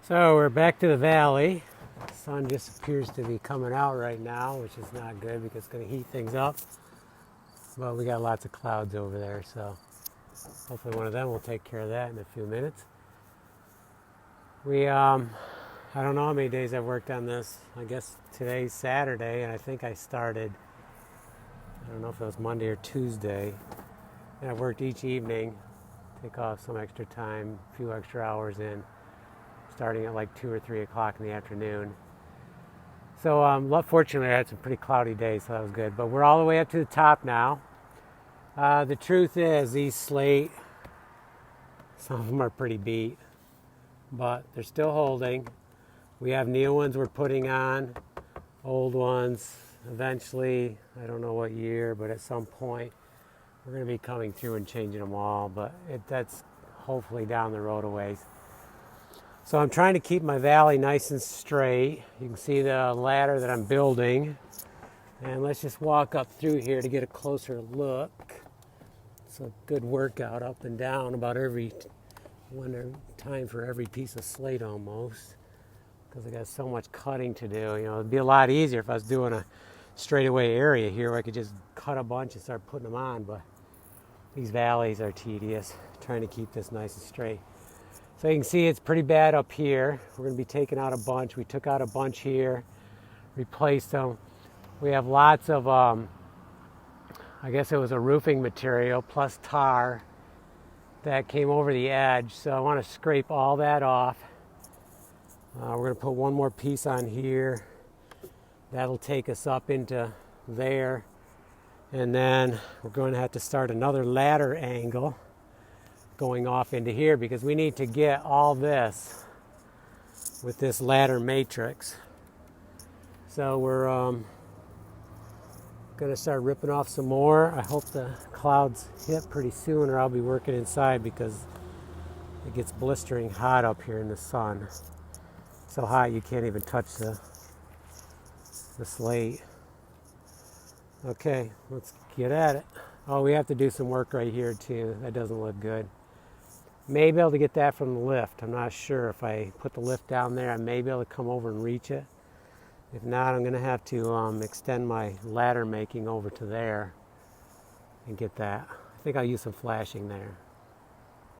So we're back to the valley. The sun just appears to be coming out right now, which is not good because it's going to heat things up. But we got lots of clouds over there, so hopefully one of them will take care of that in a few minutes. I don't know how many days I've worked on this. I guess today's Saturday, and I think I started, I don't know if it was Monday or Tuesday. And I've worked each evening, take off some extra time, a few extra hours in, starting at like 2 or 3 o'clock in the afternoon. So fortunately I had some pretty cloudy days, so that was good. But we're all the way up to the top now. The truth is, these Slate, some of them are pretty beat, but they're still holding. We have new ones we're putting on, old ones. Eventually, I don't know what year, but at some point, we're going to be coming through and changing them all, but that's hopefully down the road a ways. So I'm trying to keep my valley nice and straight. You can see the ladder that I'm building. And let's just walk up through here to get a closer look. It's a good workout up and down about time for every piece of slate almost, because I got so much cutting to do. You know, it'd be a lot easier if I was doing a straightaway area here where I could just cut a bunch and start putting them on, but these valleys are tedious, trying to keep this nice and straight. So you can see it's pretty bad up here. We're going to be taking out a bunch. We took out a bunch here, replaced them. We have lots of, I guess it was a roofing material plus tar that came over the edge. So I want to scrape all that off. We're going to put one more piece on here. That'll take us up into there. And then we're going to have to start another ladder angle going off into here because we need to get all this with this ladder matrix. So we're going to start ripping off some more. I hope the clouds hit pretty soon, or I'll be working inside because it gets blistering hot up here in the sun. So hot you can't even touch the slate. Okay, let's get at it. Oh, we have to do some work right here too. That doesn't look good. May be able to get that from the lift. I'm not sure. If I put the lift down there, I may be able to come over and reach it. If not, I'm going to have to extend my ladder making over to there and get that. I think I'll use some flashing there.